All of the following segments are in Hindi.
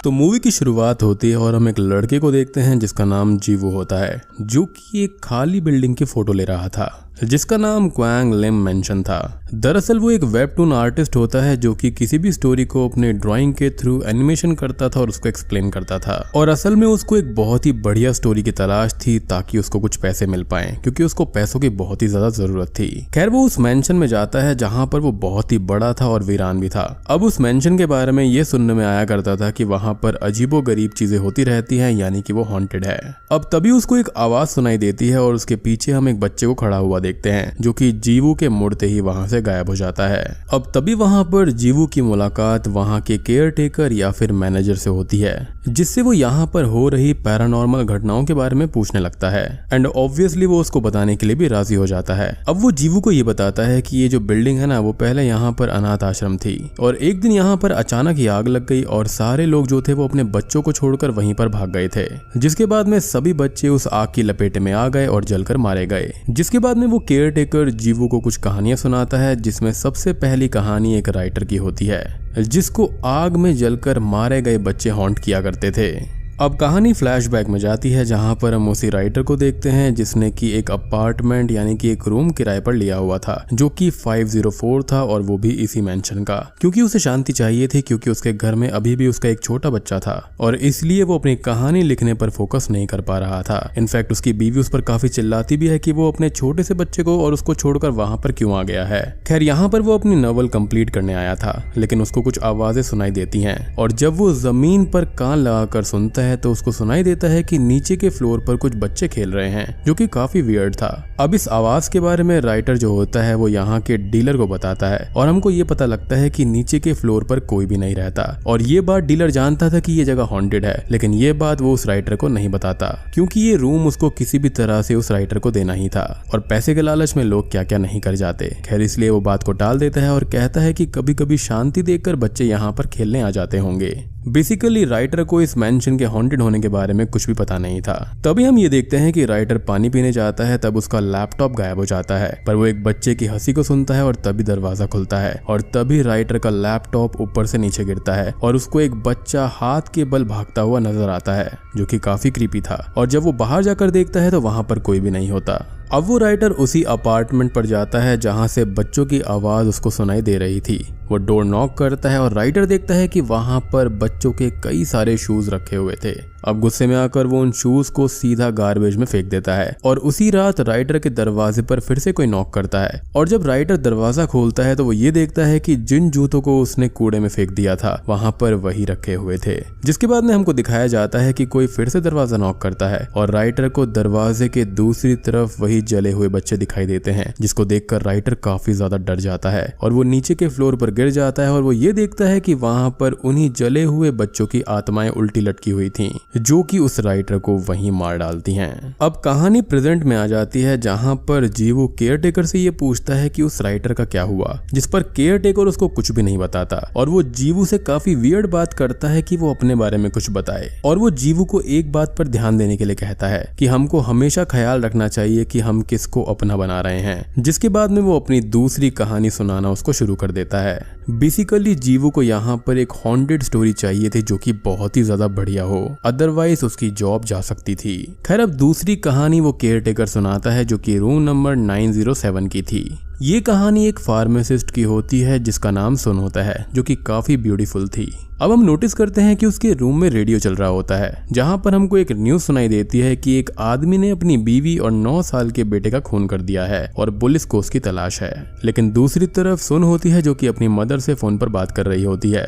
तो मूवी की शुरुआत होती है और हम एक लड़के को देखते हैं जिसका नाम जीवू होता है, जो कि एक खाली बिल्डिंग की फोटो ले रहा था जिसका नाम क्वांग लिम मेंशन था। दरअसल वो एक वेबटून आर्टिस्ट होता है जो कि किसी भी स्टोरी को अपने ड्राइंग के थ्रू एनिमेशन करता था और उसको एक्सप्लेन करता था। और असल में उसको एक बहुत ही बढ़िया स्टोरी की तलाश थी ताकि उसको कुछ पैसे मिल पाए, क्योंकि उसको पैसों की बहुत ही ज्यादा जरूरत थी। खैर वो उस मेंशन में जाता है जहाँ पर वो बहुत ही बड़ा था और वीरान भी था। अब उस मेंशन के बारे में ये सुनने में आया करता था कि वहाँ पर अजीबो गरीब चीजें होती रहती है, यानी कि वो हॉन्टेड है। अब तभी उसको एक आवाज सुनाई देती है और उसके पीछे हम एक बच्चे को खड़ा हुआ देखते हैं जो कि जीवू के मुड़ते ही वहां से गायब हो जाता है। अब तभी वहां पर जीवू की मुलाकात वहां के केयर टेकर या फिर मैनेजर से होती है, जिससे वो यहाँ पर हो रही पैरानॉर्मल घटनाओं के बारे में पूछने लगता है। एंड ऑब्वियसली वो उसको बताने के लिए भी राजी हो जाता है। अब वो जीवू को ये बताता है कि ये जो बिल्डिंग है ना, वो पहले यहाँ पर अनाथ आश्रम थी और एक दिन यहाँ पर अचानक ही आग लग गई और सारे लोग जो थे वो अपने बच्चों को छोड़कर वहीं पर भाग गए थे, जिसके बाद में सभी बच्चे उस आग की लपेटे में आ गए और जलकर मारे गए। जिसके बाद में वो केयर टेकर जीवू को कुछ कहानियां सुनाता है, जिसमें सबसे पहली कहानी एक राइटर की होती है जिसको आग में जलकर मारे गए बच्चे हॉन्ट किया करते थे। अब कहानी फ्लैशबैक में जाती है जहां पर हम उसी राइटर को देखते हैं जिसने कि एक अपार्टमेंट यानी कि एक रूम किराए पर लिया हुआ था जो कि 504 था, और वो भी इसी मेंशन का, क्योंकि उसे शांति चाहिए थी, क्योंकि उसके घर में अभी भी उसका एक छोटा बच्चा था और इसलिए वो अपनी कहानी लिखने पर फोकस नहीं कर पा रहा था। इनफैक्ट उसकी बीवी उस पर काफी चिल्लाती भी है कि वो अपने छोटे से बच्चे को और उसको छोड़कर वहां पर क्यों आ गया है। खैर यहाँ पर वो अपनी नॉवल कंप्लीट करने आया था, लेकिन उसको कुछ आवाजें सुनाई देती हैं और जब वो जमीन पर कान लगाकर सुनता है तो उसको सुनाई देता है कि नीचे के फ्लोर पर कुछ बच्चे खेल रहे हैं, जो कि काफी वियर्ड था। अब इस आवाज के बारे में राइटर जो होता है वो यहाँ के डीलर को बताता है और हमको ये पता लगता है कि नीचे के फ्लोर पर कोई भी नहीं रहता। और ये बात डीलर जानता था कि ये जगह हॉन्टेड है, लेकिन ये बात वो उस राइटर को नहीं बताता, क्योंकि ये रूम उसको किसी भी तरह से उस राइटर को देना ही था और पैसे के लालच में लोग क्या क्या नहीं कर जाते। खैर इसलिए वो बात को टाल देता है और कहता है कि कभी कभी शांति देखकर बच्चे यहाँ पर खेलने आ जाते होंगे। बेसिकली राइटर को इस मेंशन के हॉन्टेड होने के बारे में कुछ भी पता नहीं था। तभी हम ये देखते हैं कि राइटर पानी पीने जाता है, तब उसका लैपटॉप गायब हो जाता है, पर वो एक बच्चे की हंसी को सुनता है और तभी दरवाजा खुलता है और तभी राइटर का लैपटॉप ऊपर से नीचे गिरता है और उसको एक बच्चा हाथ के बल भागता हुआ नजर आता है, जो कि काफी क्रीपी था। और जब वो बाहर जाकर देखता है तो वहां पर कोई भी नहीं होता। अब वो राइटर उसी अपार्टमेंट पर जाता है जहां से बच्चों की आवाज उसको सुनाई दे रही थी। वो डोर नॉक करता है और राइटर देखता है कि वहां पर बच्चों के कई सारे शूज रखे हुए थे। अब गुस्से में आकर वो उन शूज को सीधा गार्बेज में फेंक देता है और उसी रात राइटर के दरवाजे पर फिर से कोई नॉक करता है और जब राइटर दरवाजा खोलता है तो वो ये देखता है कि जिन जूतों को उसने कूड़े में फेंक दिया था वहां पर वही रखे हुए थे। जिसके बाद में हमको दिखाया जाता है कि कोई फिर से दरवाजा नॉक करता है और राइटर को दरवाजे के दूसरी तरफ वही जले हुए बच्चे दिखाई देते हैं, जिसको देखकर राइटर काफी ज्यादा डर जाता है और वो नीचे के फ्लोर पर गिर जाता है और वो ये देखता है कि वहां पर उन्हीं जले हुए बच्चों की आत्माएं उल्टी लटकी हुई थीं, जो कि उस राइटर को वहीं मार डालती हैं। अब कहानी प्रेजेंट में आ जाती है जहां पर जीवू केयर टेकर से ये पूछता है कि उस राइटर का क्या हुआ, जिस पर केयर टेकर उसको कुछ भी नहीं बताता और वो जीवू से काफी वियर्ड बात करता है कि वो अपने बारे में कुछ बताए। और वो जीवू को एक बात पर ध्यान देने के लिए कहता है कि हमको हमेशा ख्याल रखना चाहिए कि हम किसको अपना बना रहे हैं। जिसके बाद में वो अपनी दूसरी कहानी सुनाना उसको शुरू कर देता है। बेसिकली जीवू को यहाँ पर एक हॉन्टेड स्टोरी चाहिए थी जो कि बहुत ही ज्यादा बढ़िया हो, अदरवाइज उसकी जॉब जा सकती थी। खैर अब दूसरी कहानी वो केयर टेकर सुनाता है जो कि रूम नंबर 907 की थी। ये कहानी एक फार्मासिस्ट की होती है जिसका नाम सुन होता है, जो कि काफी ब्यूटीफुल थी। अब हम नोटिस करते हैं कि उसके रूम में रेडियो चल रहा होता है जहां पर हमको एक न्यूज सुनाई देती है कि एक आदमी ने अपनी बीवी और 9 साल के बेटे का खून कर दिया है और पुलिस को उसकी तलाश है। लेकिन दूसरी तरफ सुन होती है जो कि अपनी मदर से फोन पर बात कर रही होती है।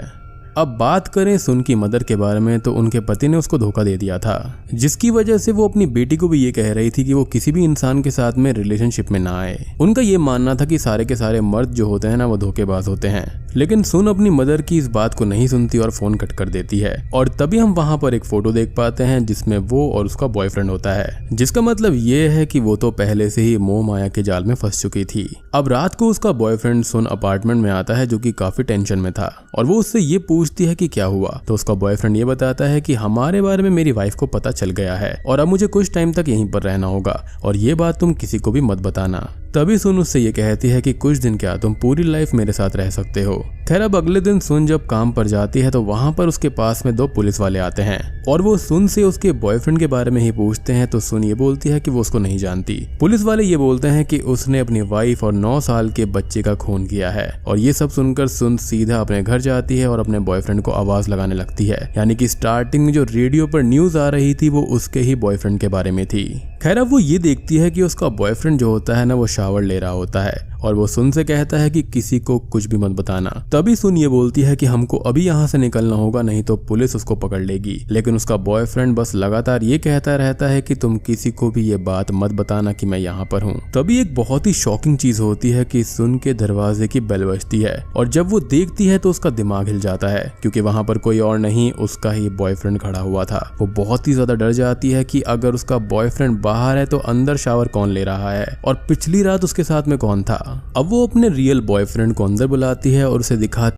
अब बात करें सुन की मदर के बारे में तो उनके पति ने उसको धोखा दे दिया था, जिसकी वजह से वो अपनी बेटी को भी ये कह रही थी कि वो किसी भी इंसान के साथ में रिलेशनशिप में ना आए। उनका ये मानना था कि सारे के सारे मर्द जो होते हैं ना वो धोखेबाज होते हैं। लेकिन सुन अपनी मदर की इस बात को नहीं सुनती और फोन कट कर देती है और तभी हम वहां पर एक फोटो देख पाते हैं जिसमें वो और उसका बॉयफ्रेंड होता है, जिसका मतलब ये है कि वो तो पहले से ही मोह माया के जाल में फंस चुकी थी। अब रात को उसका बॉयफ्रेंड सुन अपार्टमेंट में आता है जो कि काफी टेंशन में था और वो उससे ये पूछती है कि क्या हुआ। तो उसका बॉयफ्रेंड ये बताता है कि हमारे बारे में मेरी वाइफ को पता चल गया है और अब मुझे कुछ टाइम तक यहीं पर रहना होगा और ये बात तुम किसी को भी मत बताना। तभी सुन उससे ये कहती है कि कुछ दिन क्या, तुम पूरी लाइफ मेरे साथ रह सकते हो। खैर अब अगले दिन सुन जब काम पर जाती है तो वहां पर उसके पास में 2 पुलिस वाले आते हैं और वो सुन से उसके बॉयफ्रेंड के बारे में ही पूछते हैं। तो सुन ये बोलती है कि वो उसको नहीं जानती। पुलिस वाले ये बोलते हैं कि उसने अपनी वाइफ और 9 साल के बच्चे का खून किया है। और ये सब सुनकर सुन सीधा अपने घर जाती है और अपने बॉयफ्रेंड को आवाज लगाने लगती है। यानी कि स्टार्टिंग में जो रेडियो पर न्यूज आ रही थी वो उसके ही बॉयफ्रेंड के बारे में थी। खैर अब वो ये देखती है कि उसका बॉयफ्रेंड जो होता है ना वो शावर ले रहा होता है और वो सुन से कहता है कि किसी को कुछ भी मत बताना। तभी सुन ये बोलती है कि हमको अभी यहाँ से निकलना होगा, नहीं तो पुलिस उसको पकड़ लेगी। लेकिन उसका बॉयफ्रेंड बस लगातार ये कहता रहता है कि तुम किसी को भी ये बात मत बताना कि मैं यहाँ पर हूँ। तभी एक बहुत ही शॉकिंग चीज होती है कि सुन के दरवाजे की बेल बजती है और जब वो देखती है तो उसका दिमाग हिल जाता है क्योंकि वहां पर कोई और नहीं उसका ही बॉयफ्रेंड खड़ा हुआ था। वो बहुत ही ज्यादा डर जाती है कि अगर उसका बॉयफ्रेंड बाहर है तो अंदर शावर कौन ले रहा है और पिछली रात उसके साथ में कौन था। अब वो अपने रियल बॉयफ्रेंड को अंदर बुलाती है और उसे दिखाती